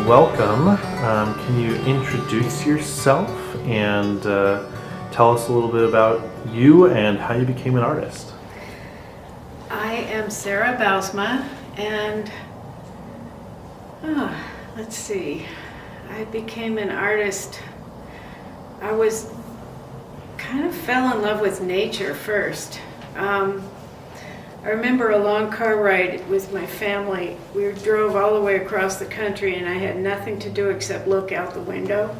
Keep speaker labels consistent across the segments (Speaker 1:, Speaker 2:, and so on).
Speaker 1: welcome. Can you introduce yourself and tell us a little bit about you and how you became an artist?
Speaker 2: I am Sarah Bouwsma, and let's see, I became an artist. I kind of fell in love with nature first. I remember a long car ride with my family. We drove all the way across the country and I had nothing to do except look out the window.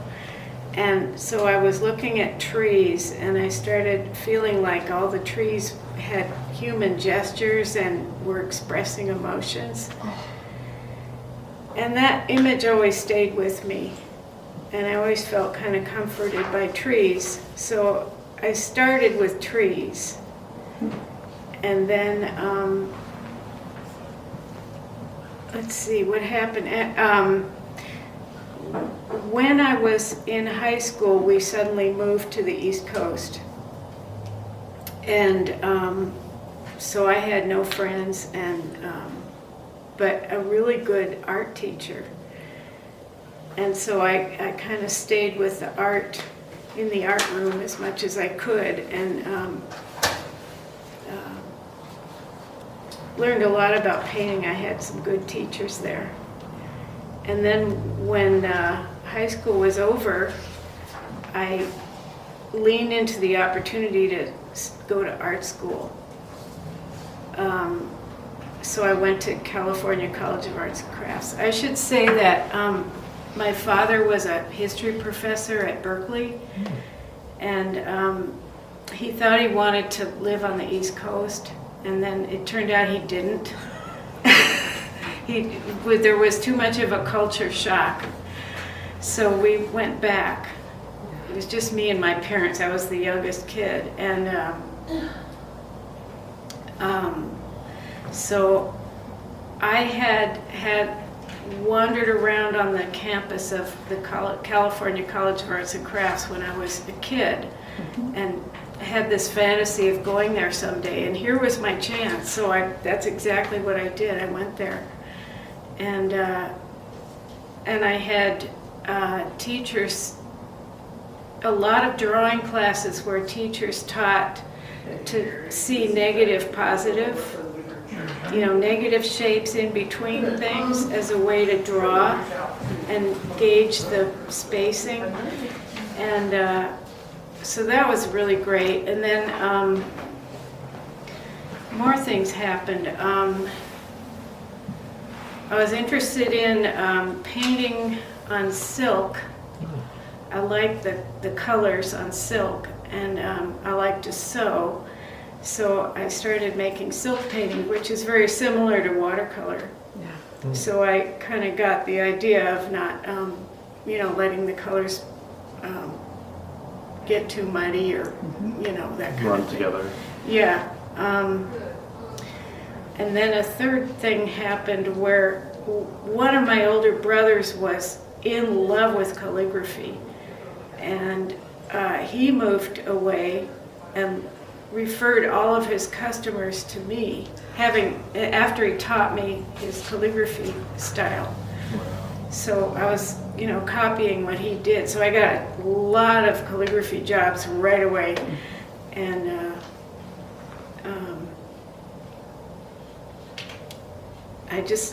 Speaker 2: And so I was looking at trees and I started feeling like all the trees had human gestures and were expressing emotions. And that image always stayed with me. And I always felt kind of comforted by trees. So I started with trees. And then, let's see what happened. When I was in high school, we suddenly moved to the East Coast. And so I had no friends, but a really good art teacher. And so I kind of stayed with the art in the art room as much as I could, and learned a lot about painting. I had some good teachers there. And then when high school was over, I leaned into the opportunity to go to art school. So I went to California College of Arts and Crafts. I should say that my father was a history professor at Berkeley, and he thought he wanted to live on the East Coast, and then it turned out he didn't. There was too much of a culture shock, so we went back. It was just me and my parents. I was the youngest kid, and so I had wandered around on the campus of the California College of Arts and Crafts when I was a kid, and had this fantasy of going there someday, and here was my chance. So that's exactly what I did. I went there, and I had teachers, a lot of drawing classes where teachers taught to see negative, positive, negative shapes in between things as a way to draw and gauge the spacing. And so that was really great. And then more things happened. I was interested in painting on silk. I like the colors on silk, and I like to sew. So I started making silk painting, which is very similar to watercolor. Yeah. So I kind of got the idea of not, letting the colors get too muddy or, that kind
Speaker 1: Run
Speaker 2: of thing.
Speaker 1: together.
Speaker 2: Yeah. And then a third thing happened where one of my older brothers was in love with calligraphy, and he moved away and referred all of his customers to me, after he taught me his calligraphy style. So I was, copying what he did. So I got a lot of calligraphy jobs right away, and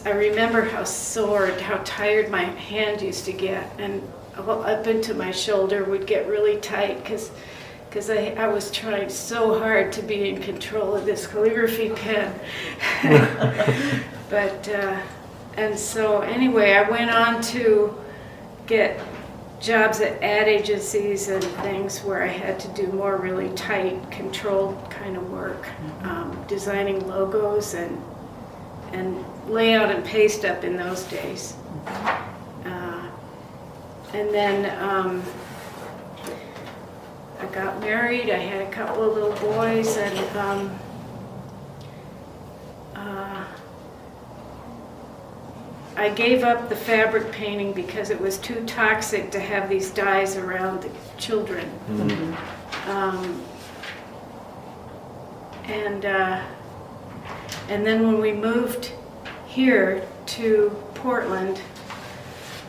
Speaker 2: I remember how sore, how tired my hand used to get, and up into my shoulder would get really tight because I was trying so hard to be in control of this calligraphy pen. But and so anyway, I went on to get jobs at ad agencies and things where I had to do more really tight, controlled kind of work, designing logos and layout and paste up in those days. And then I got married. I had a couple of little boys, and I gave up the fabric painting because it was too toxic to have these dyes around the children. And then when we moved here to Portland,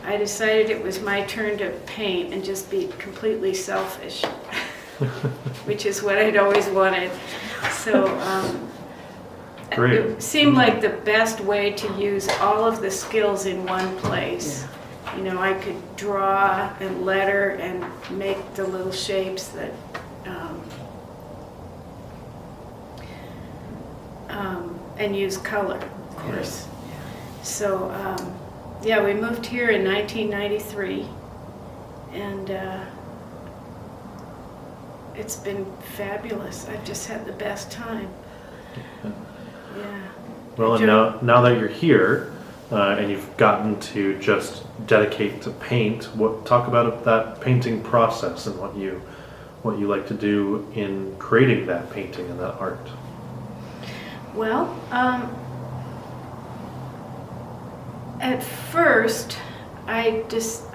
Speaker 2: I decided it was my turn to paint and just be completely selfish, which is what I'd always wanted. So
Speaker 1: Great.
Speaker 2: it seemed like the best way to use all of the skills in one place. You know, I could draw and letter and make the little shapes that and use color, of course. So yeah, we moved here in 1993, and it's been fabulous. I've just had the best time. Yeah.
Speaker 1: Well, and now that you're here and you've gotten to just dedicate to paint, talk about that painting process and what you like to do in creating that painting and that art.
Speaker 2: Well, at first, I just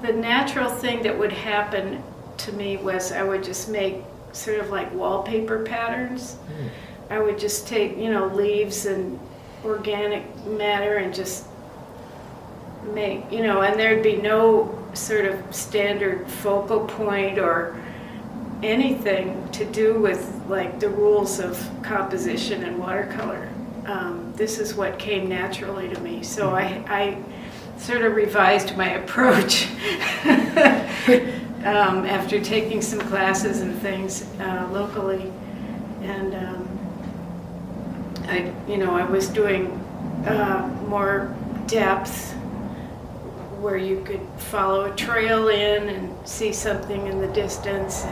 Speaker 2: the natural thing that would happen to me was I would just make sort of like wallpaper patterns. I would just take, you know, leaves and organic matter and just make, you know, and there'd be no sort of standard focal point or anything to do with like the rules of composition and watercolor. This is what came naturally to me. So I sort of revised my approach after taking some classes and things locally, and I was doing more depth where you could follow a trail in and see something in the distance.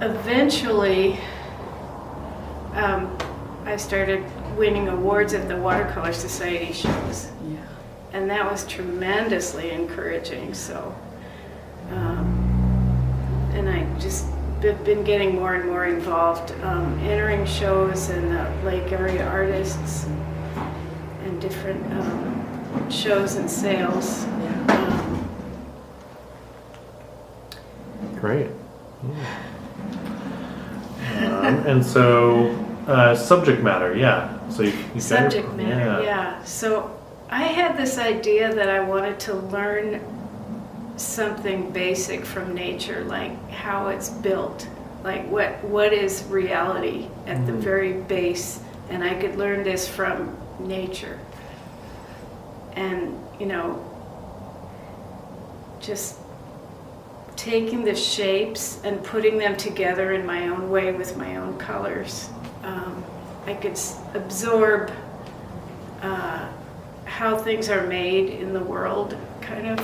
Speaker 2: And eventually, I started winning awards at the Watercolor Society shows.
Speaker 3: Yeah.
Speaker 2: And that was tremendously encouraging. So, and I just been getting more and more involved, entering shows and the Lake Area artists and different shows and sales.
Speaker 1: Great. And so, subject matter, yeah. So you
Speaker 2: Subject matter, yeah. So I had this idea that I wanted to learn something basic from nature, like how it's built, like what is reality at the very base, and I could learn this from nature. And, you know, just taking the shapes and putting them together in my own way with my own colors. I could absorb how things are made in the world, kind of.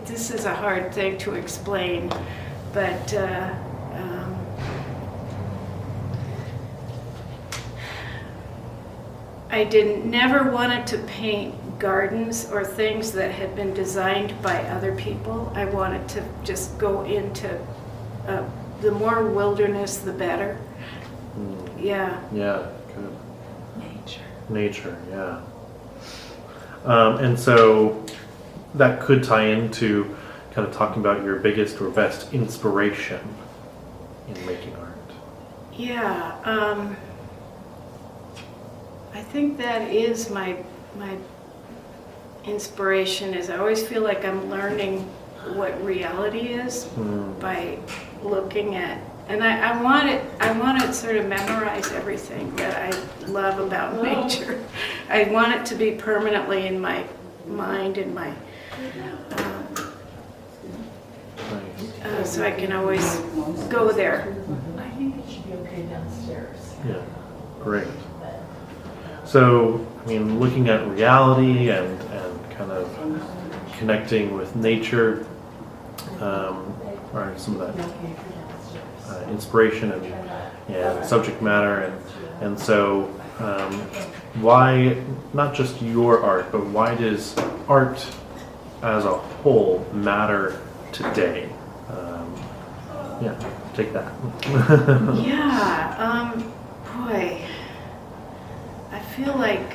Speaker 2: This is a hard thing to explain, but I never wanted to paint gardens or things that had been designed by other people. I wanted to just go into the more wilderness, the better. Yeah.
Speaker 1: Yeah, good. Nature, yeah. And so that could tie into kind of talking about your biggest or best inspiration in making art.
Speaker 2: Yeah. I think that is my inspiration. Is I always feel like I'm learning what reality is by looking at, and I want to sort of memorize everything that I love about nature. I want it to be permanently in my mind and my so I can always go there.
Speaker 3: I think it should be okay downstairs.
Speaker 1: Yeah, great. So, I mean, looking at reality and kind of connecting with nature, or some of that inspiration and subject matter, and so why not just your art, but why does art as a whole matter today? Yeah, take that.
Speaker 2: Yeah, boy, I feel like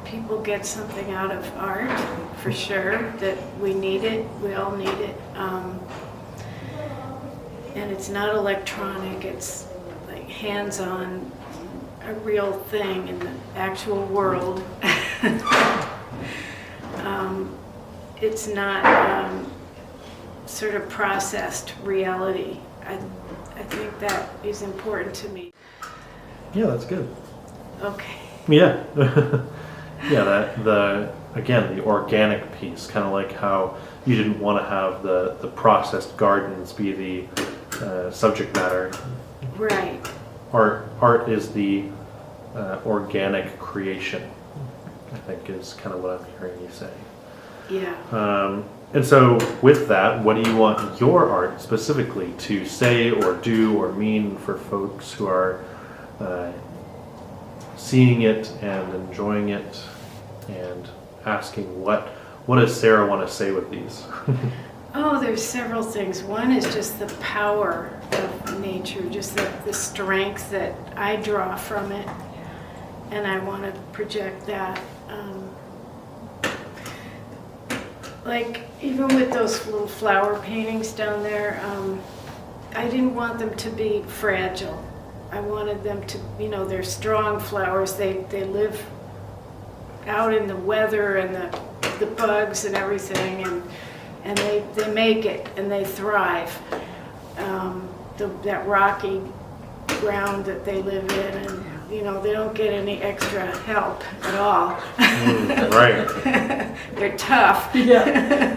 Speaker 2: people get something out of art, for sure, that we need it, we all need it. And it's not electronic, it's like hands-on. a real thing in the actual world. It's not sort of processed reality. I think that is important to me.
Speaker 1: Yeah, that's good.
Speaker 2: Okay.
Speaker 1: Yeah. Yeah, the organic piece, kind of like how you didn't want to have the processed gardens be the subject matter.
Speaker 2: Right.
Speaker 1: Art is the organic creation, I think is kind of what I'm hearing you say.
Speaker 2: Yeah.
Speaker 1: And so with that, what do you want your art specifically to say or do or mean for folks who are seeing it and enjoying it and asking what does Sarah want to say with these?
Speaker 2: Oh, there's several things. One is just the power of nature, just the strength that I draw from it, and I want to project that. Like even with those little flower paintings down there, I didn't want them to be fragile. I wanted them to, they're strong flowers. They live out in the weather and the bugs and everything, and they make it and they thrive. That rocky ground that they live in, and they don't get any extra help at all.
Speaker 1: Right.
Speaker 2: They're tough.
Speaker 3: Yeah.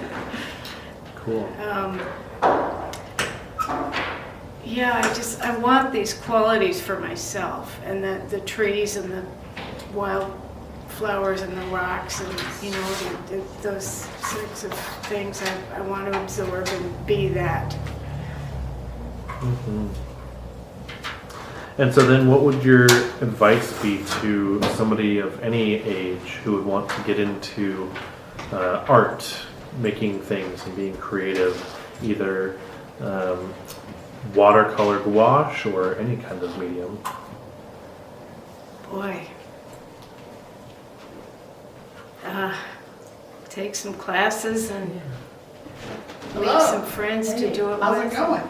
Speaker 1: Cool.
Speaker 2: Yeah, I want these qualities for myself, and the trees and the wild flowers and the rocks and those sorts of things I want to absorb and be that.
Speaker 1: Mm-hmm. And so then what would your advice be to somebody of any age who would want to get into art, making things and being creative, either watercolor gouache or any kind of medium?
Speaker 2: Boy. Take some classes and make some friends to do it
Speaker 3: How's it
Speaker 2: with.
Speaker 3: going?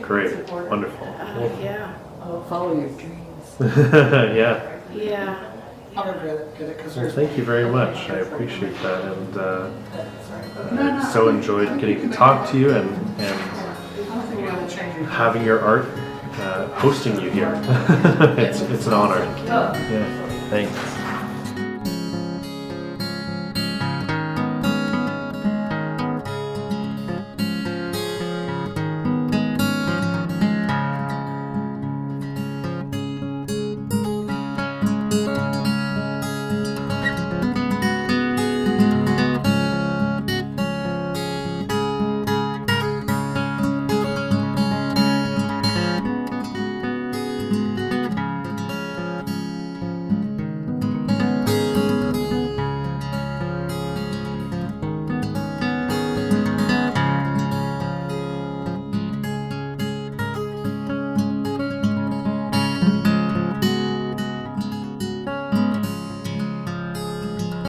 Speaker 1: Great, wonderful.
Speaker 2: Yeah.
Speaker 3: Oh, follow your dreams.
Speaker 1: Yeah.
Speaker 2: Yeah.
Speaker 3: I'll regret it because
Speaker 1: Well, thank you very much. I appreciate that, and
Speaker 3: No.
Speaker 1: so enjoyed getting to talk to you and having your art, hosting you here. It's an honor. Yeah. Thanks.